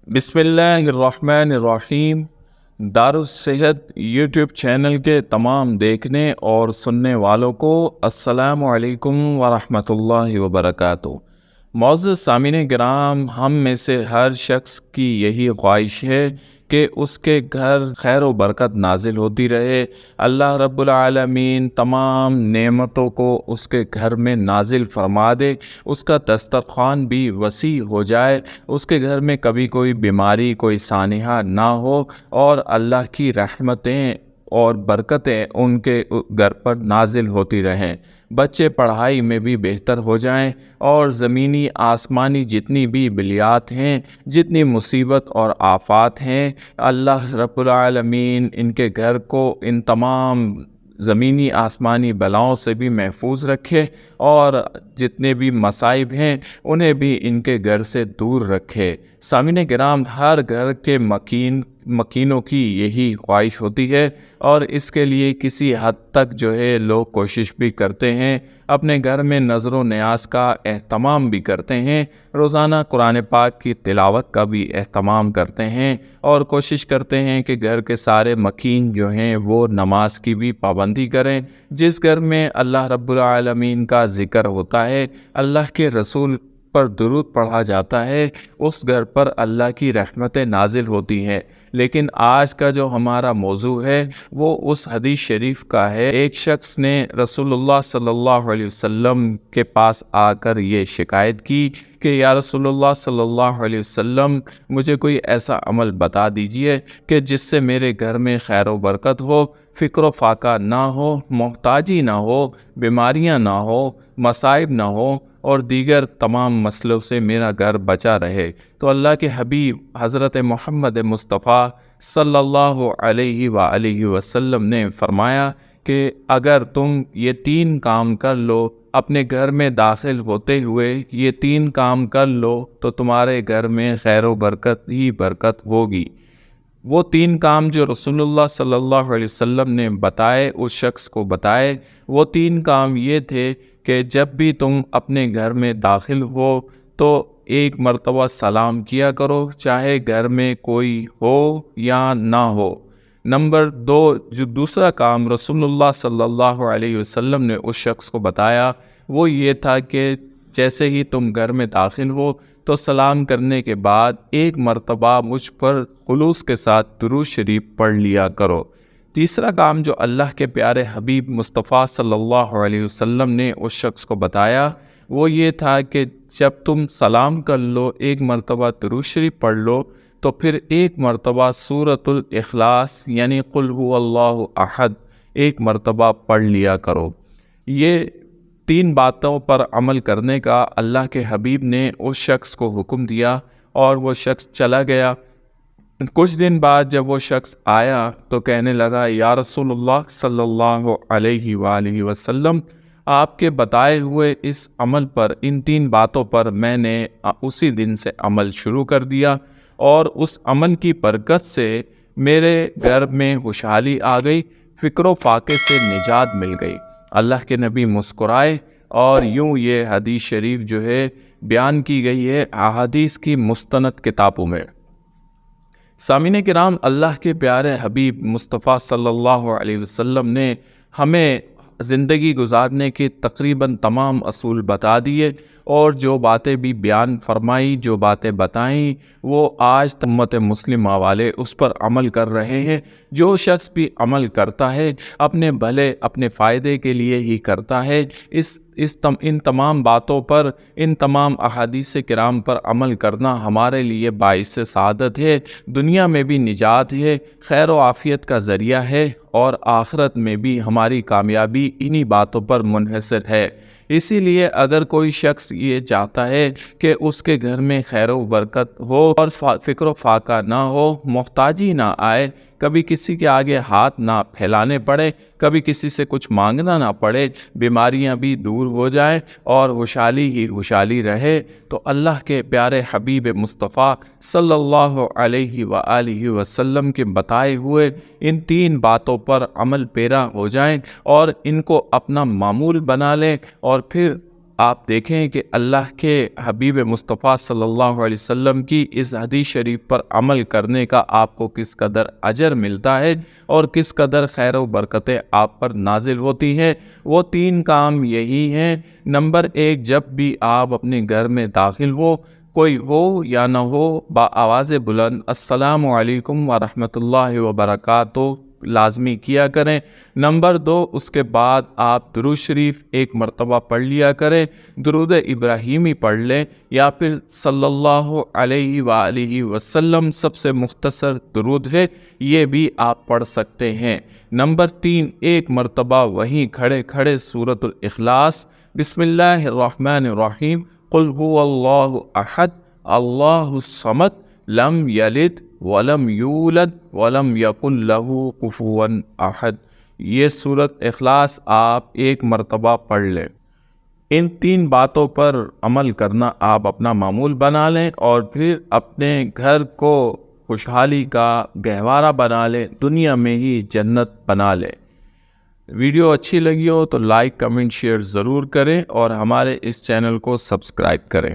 بسم اللہ الرحمن الرحیم۔ دارالصحت یوٹیوب چینل کے تمام دیکھنے اور سننے والوں کو السلام علیکم ورحمۃ اللہ وبرکاتہ۔ معزز سامعین کرام، ہم میں سے ہر شخص کی یہی خواہش ہے کہ اس کے گھر خیر و برکت نازل ہوتی رہے۔ اللہ رب العالمین تمام نعمتوں کو اس کے گھر میں نازل فرما دے، اس کا دسترخوان بھی وسیع ہو جائے، اس کے گھر میں کبھی کوئی بیماری، کوئی سانحہ نہ ہو، اور اللہ کی رحمتیں اور برکتیں ان کے گھر پر نازل ہوتی رہیں۔ بچے پڑھائی میں بھی بہتر ہو جائیں، اور زمینی آسمانی جتنی بھی بلیات ہیں، جتنی مصیبت اور آفات ہیں، اللہ رب العالمین ان کے گھر کو ان تمام زمینی آسمانی بلاؤں سے بھی محفوظ رکھے، اور جتنے بھی مصائب ہیں انہیں بھی ان کے گھر سے دور رکھے۔ سامعین کرام، ہر گھر کے مکینوں کی یہی خواہش ہوتی ہے، اور اس کے لیے کسی حد تک لوگ کوشش بھی کرتے ہیں، اپنے گھر میں نظر و نیاز کا اہتمام بھی کرتے ہیں، روزانہ قرآن پاک کی تلاوت کا بھی اہتمام کرتے ہیں، اور کوشش کرتے ہیں کہ گھر کے سارے مکین وہ نماز کی بھی پابندی کریں۔ جس گھر میں اللہ رب العالمین کا ذکر ہوتا ہے، اللہ کے رسول پر درود پڑھا جاتا ہے، اس گھر پر اللہ کی رحمتیں نازل ہوتی ہیں۔ لیکن آج کا جو ہمارا موضوع ہے وہ اس حدیث شریف کا ہے۔ ایک شخص نے رسول اللہ صلی اللہ علیہ وسلم کے پاس آ کر یہ شکایت کی کہ یا رسول اللہ صلی اللہ علیہ وسلم، مجھے کوئی ایسا عمل بتا دیجئے کہ جس سے میرے گھر میں خیر و برکت ہو، فقر و فاقہ نہ ہو، محتاجی نہ ہو، بیماریاں نہ ہو، مصائب نہ ہو، اور دیگر تمام مسئلوں سے میرا گھر بچا رہے۔ تو اللہ کے حبیب حضرت محمد مصطفیٰ صلی اللہ علیہ وآلہ وسلم نے فرمایا کہ اگر تم یہ 3 کام کر لو، اپنے گھر میں داخل ہوتے ہوئے یہ 3 کام کر لو، تو تمہارے گھر میں خیر و برکت ہی برکت ہوگی۔ وہ 3 کام جو رسول اللہ صلی اللہ علیہ وسلم نے بتائے، اس شخص کو بتائے، وہ 3 کام یہ تھے کہ جب بھی تم اپنے گھر میں داخل ہو تو ایک مرتبہ سلام کیا کرو، چاہے گھر میں کوئی ہو یا نہ ہو۔ نمبر 2، جو دوسرا کام رسول اللہ صلی اللہ علیہ وسلم نے اس شخص کو بتایا، وہ یہ تھا کہ جیسے ہی تم گھر میں داخل ہو تو سلام کرنے کے بعد ایک مرتبہ مجھ پر خلوص کے ساتھ درود شریف پڑھ لیا کرو۔ تیسرا کام جو اللہ کے پیارے حبیب مصطفیٰ صلی اللہ علیہ وسلم نے اس شخص کو بتایا، وہ یہ تھا کہ جب تم سلام کر لو، ایک مرتبہ درود شریف پڑھ لو، تو پھر ایک مرتبہ سورۃ الاخلاص یعنی قل هو اللہ احد ایک مرتبہ پڑھ لیا کرو۔ یہ 3 باتوں پر عمل کرنے کا اللہ کے حبیب نے اس شخص کو حکم دیا، اور وہ شخص چلا گیا۔ کچھ دن بعد جب وہ شخص آیا تو کہنے لگا، یا رسول اللہ صلی اللہ علیہ وآلہ وسلم، آپ کے بتائے ہوئے اس عمل پر، ان 3 باتوں پر میں نے اسی دن سے عمل شروع کر دیا، اور اس عمل کی برکت سے میرے گھر میں خوشحالی آ گئی، فقر و فاقے سے نجات مل گئی۔ اللہ کے نبی مسکرائے، اور یوں یہ حدیث شریف بیان کی گئی ہے احادیث کی مستند کتابوں میں۔ سامعین کرام، اللہ کے پیارے حبیب مصطفیٰ صلی اللہ علیہ وسلم نے ہمیں زندگی گزارنے کے تقریباً تمام اصول بتا دیے، اور جو باتیں بھی بیان فرمائی، جو باتیں بتائیں، وہ آج امت مسلمہ والے اس پر عمل کر رہے ہیں۔ جو شخص بھی عمل کرتا ہے اپنے بھلے، اپنے فائدے کے لیے ہی کرتا ہے۔ ان تمام باتوں پر، ان تمام احادیث کرام پر عمل کرنا ہمارے لیے باعث سعادت ہے، دنیا میں بھی نجات ہے، خیر و عافیت کا ذریعہ ہے، اور آخرت میں بھی ہماری کامیابی انہی باتوں پر منحصر ہے۔ اسی لیے اگر کوئی شخص یہ چاہتا ہے کہ اس کے گھر میں خیر و برکت ہو اور فقر و فاقہ نہ ہو، محتاجی نہ آئے، کبھی کسی کے آگے ہاتھ نہ پھیلانے پڑے، کبھی کسی سے کچھ مانگنا نہ پڑے، بیماریاں بھی دور ہو جائیں اور خوشحالی ہی خوشحالی رہے، تو اللہ کے پیارے حبیب مصطفیٰ صلی اللہ علیہ وآلہ وسلم کے بتائے ہوئے ان 3 باتوں پر عمل پیرا ہو جائیں، اور ان کو اپنا معمول بنا لیں، اور پھر آپ دیکھیں کہ اللہ کے حبیب مصطفیٰ صلی اللہ علیہ وسلم کی اس حدیث شریف پر عمل کرنے کا آپ کو کس قدر اجر ملتا ہے اور کس قدر خیر و برکتیں آپ پر نازل ہوتی ہیں۔ وہ 3 کام یہی ہیں۔ نمبر 1، جب بھی آپ اپنے گھر میں داخل ہو، کوئی ہو یا نہ ہو، بآواز بلند السلام علیکم ورحمۃ اللہ وبرکاتہ لازمی کیا کریں۔ نمبر 2، اس کے بعد آپ درود شریف ایک مرتبہ پڑھ لیا کریں، درود ابراہیمی پڑھ لیں یا پھر صلی اللہ علیہ وآلہ وسلم سب سے مختصر درود ہے، یہ بھی آپ پڑھ سکتے ہیں۔ نمبر 3، ایک مرتبہ وہیں کھڑے کھڑے سورۃ الاخلاص بسم اللہ الرحمن الرحیم قل هو اللہ احد اللہ الصمد لم یلد ولم یولد ولم یکن لہ کفوا احد، یہ سورۃ اخلاص آپ ایک مرتبہ پڑھ لیں۔ ان 3 باتوں پر عمل کرنا آپ اپنا معمول بنا لیں اور پھر اپنے گھر کو خوشحالی کا گہوارہ بنا لیں، دنیا میں ہی جنت بنا لیں۔ ویڈیو اچھی لگی ہو تو لائک، کمنٹ، شیئر ضرور کریں اور ہمارے اس چینل کو سبسکرائب کریں۔